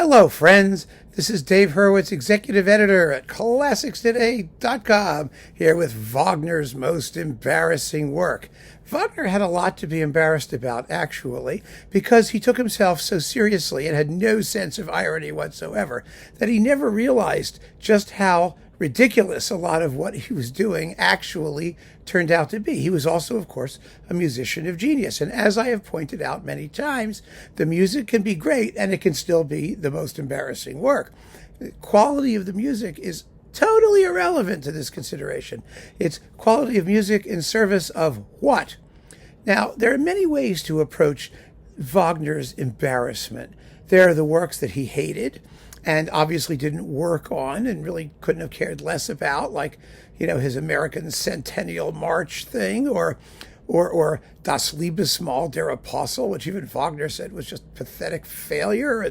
Hello, friends. This is Dave Hurwitz, executive editor at ClassicsToday.com, here with Wagner's most embarrassing work. Wagner had a lot to be embarrassed about, actually, because he took himself so seriously and had no sense of irony whatsoever that he never realized just how ridiculous a lot of what he was doing actually turned out to be. He was also, of course, a musician of genius. And as I have pointed out many times, the music can be great and it can still be the most embarrassing work. The quality of the music is totally irrelevant to this consideration. It's quality of music in service of what? Now, there are many ways to approach Wagner's embarrassment. There are the works that he hated and obviously didn't work on and really couldn't have cared less about, like, his American Centennial March thing, or Das Liebesmahl der Apostel, which even Wagner said was just pathetic failure.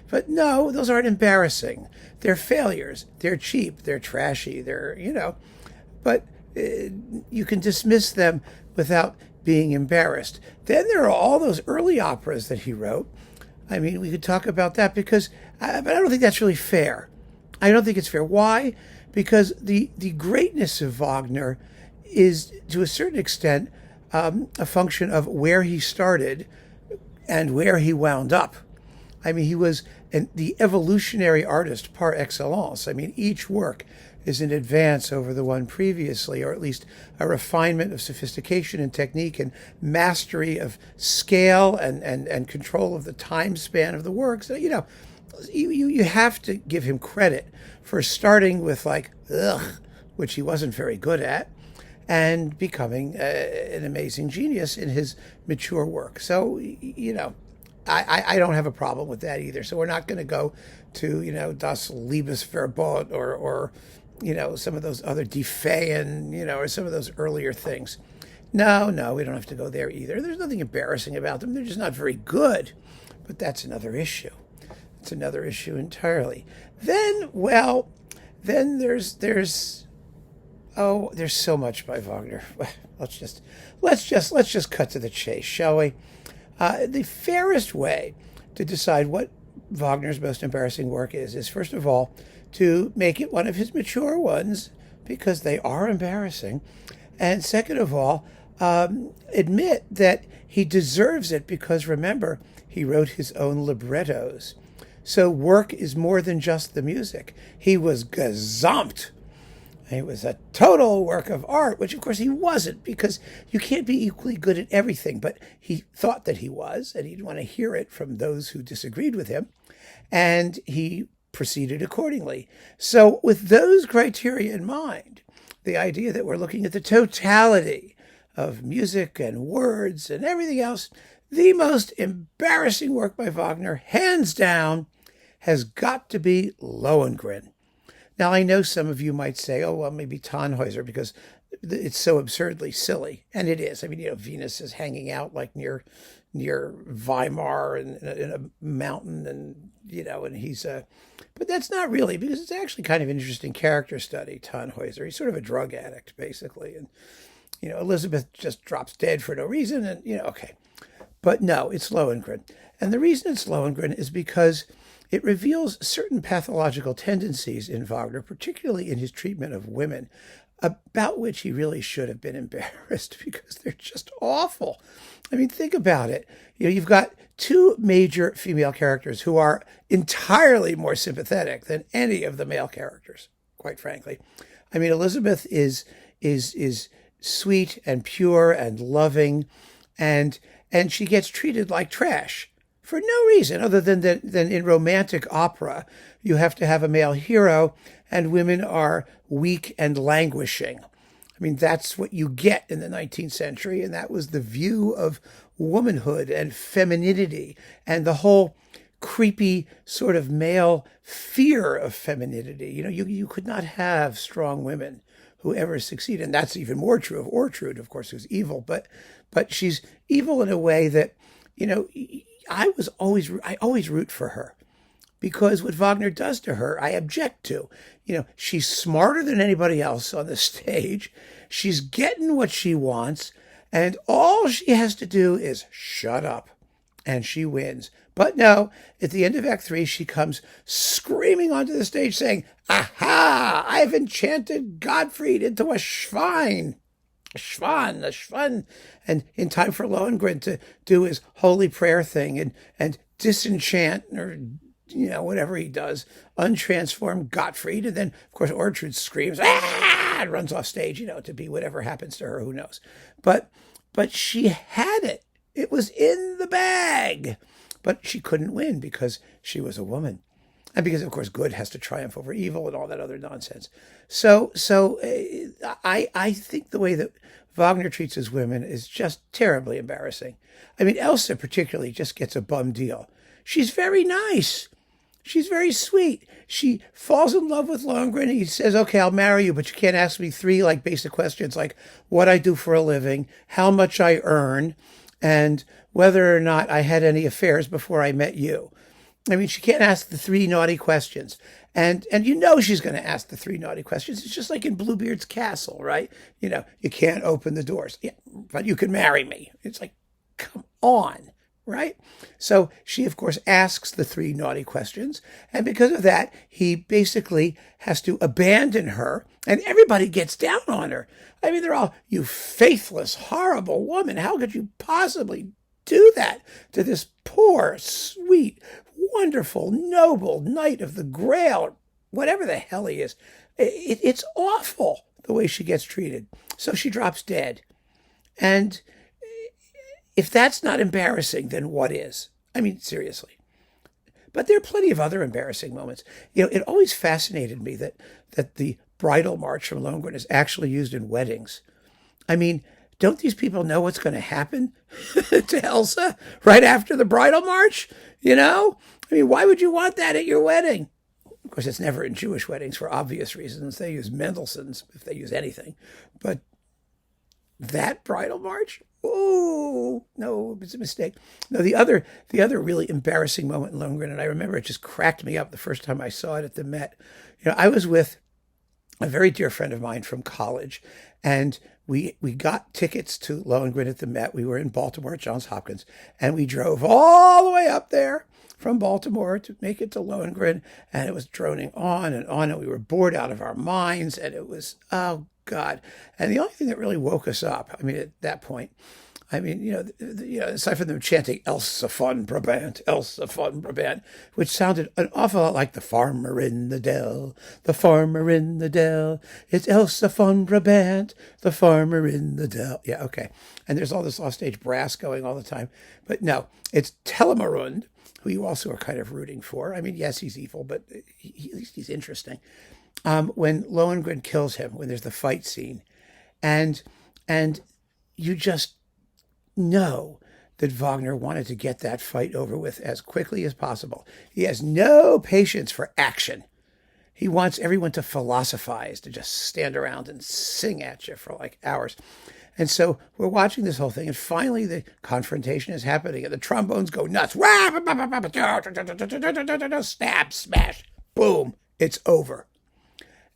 But no, those aren't embarrassing. They're failures. They're cheap. They're trashy. But you can dismiss them without being embarrassed. Then there are all those early operas that he wrote. I mean, we could talk about that but I don't think that's really fair. I don't think it's fair. Why? Because the greatness of Wagner is, to a certain extent, a function of where he started and where he wound up. I mean, he was the evolutionary artist par excellence. I mean, each work is an advance over the one previously, or at least a refinement of sophistication and technique and mastery of scale and control of the time span of the works. You have to give him credit for starting with which he wasn't very good at, and becoming an amazing genius in his mature work. So, I don't have a problem with that either. So we're not going to go to, Das Liebesverbot or some of those other Die Feen, or some of those earlier things. No, we don't have to go there either. There's nothing embarrassing about them. They're just not very good. But that's another issue. It's another issue entirely. Then there's so much by Wagner. Let's just cut to the chase, shall we? The fairest way to decide what Wagner's most embarrassing work is first of all to make it one of his mature ones, because they are embarrassing, and second of all, admit that he deserves it, because remember, he wrote his own librettos. So work is more than just the music. He was Gesamt. It was a total work of art, which of course he wasn't, because you can't be equally good at everything. But he thought that he was, and he'd want to hear it from those who disagreed with him. And he proceeded accordingly. So with those criteria in mind, the idea that we're looking at the totality of music and words and everything else, the most embarrassing work by Wagner, hands down, has got to be Lohengrin. Now, I know some of you might say, oh, well, maybe Tannhäuser, because it's so absurdly silly. And it is. I mean, Venus is hanging out like near Weimar and in a mountain, and, and he's but that's not really, because it's actually kind of an interesting character study, Tannhäuser. He's sort of a drug addict, basically. And, Elizabeth just drops dead for no reason. And, okay. But no, it's Lohengrin. And the reason it's Lohengrin is because it reveals certain pathological tendencies in Wagner, particularly in his treatment of women, about which he really should have been embarrassed, because they're just awful. I mean, think about it. You've got two major female characters who are entirely more sympathetic than any of the male characters, quite frankly. I mean, Elizabeth is sweet and pure and loving, and she gets treated like trash for no reason other than in romantic opera, you have to have a male hero and women are weak and languishing. I mean, that's what you get in the 19th century, and that was the view of womanhood and femininity and the whole creepy sort of male fear of femininity. You could not have strong women who ever succeed, and that's even more true of Ortrud, of course, who's evil, but she's evil in a way that, I always root for her, because what Wagner does to her, I object to. She's smarter than anybody else on the stage. She's getting what she wants, and all she has to do is shut up, and she wins. But no, at the end of Act 3, she comes screaming onto the stage saying, "Aha! I've enchanted Gottfried into a schwein." A schwan. And in time for Lohengrin to do his holy prayer thing and disenchant, or whatever he does, untransform Gottfried. And then, of course, Ortrud screams, "Ah!" and runs off stage, to be whatever happens to her, who knows. But she had it. It was in the bag. But she couldn't win because she was a woman. And because, of course, good has to triumph over evil and all that other nonsense. So I think the way that Wagner treats his women is just terribly embarrassing. I mean, Elsa particularly just gets a bum deal. She's very nice. She's very sweet. She falls in love with Lohengrin. He says, "Okay, I'll marry you, but you can't ask me 3 basic questions like what I do for a living, how much I earn, and whether or not I had any affairs before I met you." I mean, she can't ask the 3 naughty questions. And she's going to ask the 3 naughty questions. It's just like in Bluebeard's castle, right? You can't open the doors. Yeah, but you can marry me. It's like, come on, right? So she, of course, asks the 3 naughty questions. And because of that, he basically has to abandon her. And everybody gets down on her. I mean, they're all, "You faithless, horrible woman. How could you possibly do that to this poor, sweet, wonderful, noble knight of the Grail," or whatever the hell he is. It's awful the way she gets treated. So she drops dead. And if that's not embarrassing, then what is? I mean, seriously. But there are plenty of other embarrassing moments. It always fascinated me that the bridal march from Lohengrin is actually used in weddings. I mean, don't these people know what's going to happen to Elsa right after the bridal march? I mean, why would you want that at your wedding? Of course, it's never in Jewish weddings for obvious reasons. They use Mendelssohn's if they use anything. But that bridal march? Oh, no, it's a mistake. No, the other really embarrassing moment in Lohengrin, and I remember it just cracked me up the first time I saw it at the Met. I was with a very dear friend of mine from college, and we got tickets to Lohengrin at the Met. We were in Baltimore at Johns Hopkins, and we drove all the way up there from Baltimore to make it to Lohengrin, and it was droning on, and we were bored out of our minds, and it was, oh, God. And the only thing that really woke us up, I mean, at that point, aside from them chanting "Elsa von Brabant, Elsa von Brabant," which sounded an awful lot like "The Farmer in the Dell, the Farmer in the Dell, it's Elsa von Brabant, the Farmer in the Dell." Yeah, okay. And there's all this offstage brass going all the time. But no, it's Telemarund, who you also are kind of rooting for. I mean, yes, he's evil, but at least he's interesting. When Lohengrin kills him, when there's the fight scene, and you just know that Wagner wanted to get that fight over with as quickly as possible. He has no patience for action. He wants everyone to philosophize, to just stand around and sing at you for like hours. And so we're watching this whole thing, and finally the confrontation is happening, and the trombones go nuts. Snap, smash, boom, it's over.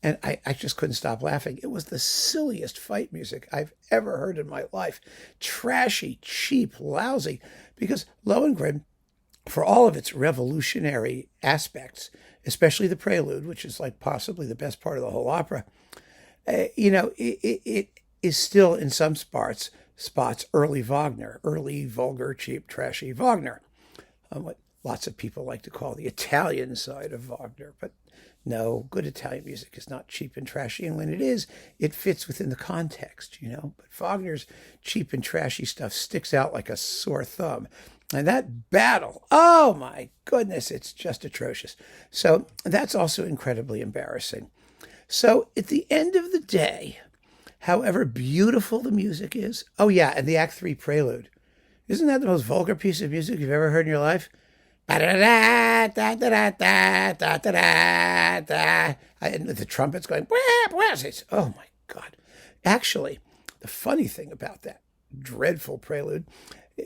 And I just couldn't stop laughing. It was the silliest fight music I've ever heard in my life. Trashy, cheap, lousy. Because Lohengrin, for all of its revolutionary aspects, especially the prelude, which is like possibly the best part of the whole opera, it is still in some spots early Wagner, early, vulgar, cheap, trashy Wagner. What lots of people like to call the Italian side of Wagner. But no, good Italian music is not cheap and trashy. And when it is, it fits within the context, But Wagner's cheap and trashy stuff sticks out like a sore thumb. And that battle, oh my goodness, it's just atrocious. So that's also incredibly embarrassing. So at the end of the day, however beautiful the music is, oh yeah, and the Act 3 prelude. Isn't that the most vulgar piece of music you've ever heard in your life? And the trumpets going, oh my God. Actually, the funny thing about that dreadful prelude,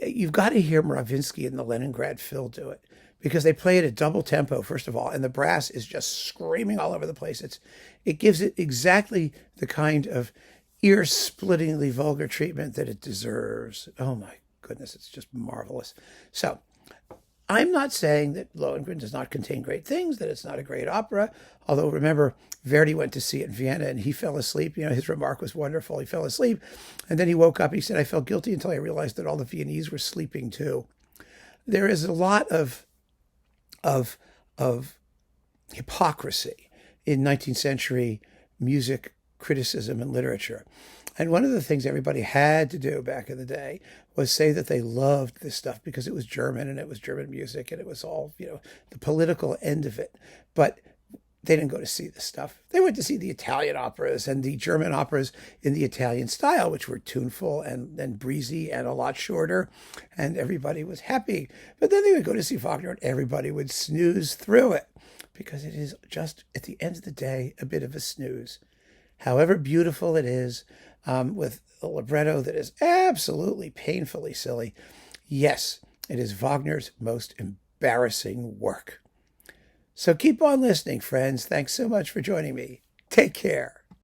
you've got to hear Mravinsky and the Leningrad Phil do it, because they play it at double tempo, first of all, and the brass is just screaming all over the place. It gives it exactly the kind of ear-splittingly vulgar treatment that it deserves. Oh my goodness, it's just marvelous. So I'm not saying that Lohengrin does not contain great things, that it's not a great opera. Although, remember, Verdi went to see it in Vienna and he fell asleep. You know, his remark was wonderful. He fell asleep. And then he woke up. He said, I felt guilty until I realized that all the Viennese were sleeping too. There is a lot of hypocrisy in 19th century music criticism and literature. And one of the things everybody had to do back in the day was say that they loved this stuff because it was German and it was German music and it was all, you know, the political end of it. But they didn't go to see this stuff. They went to see the Italian operas and the German operas in the Italian style, which were tuneful and breezy and a lot shorter, and everybody was happy. But then they would go to see Wagner and everybody would snooze through it because it is just, at the end of the day, a bit of a snooze. However beautiful it is, with a libretto that is absolutely painfully silly, yes, it is Wagner's most embarrassing work. So keep on listening, friends. Thanks so much for joining me. Take care.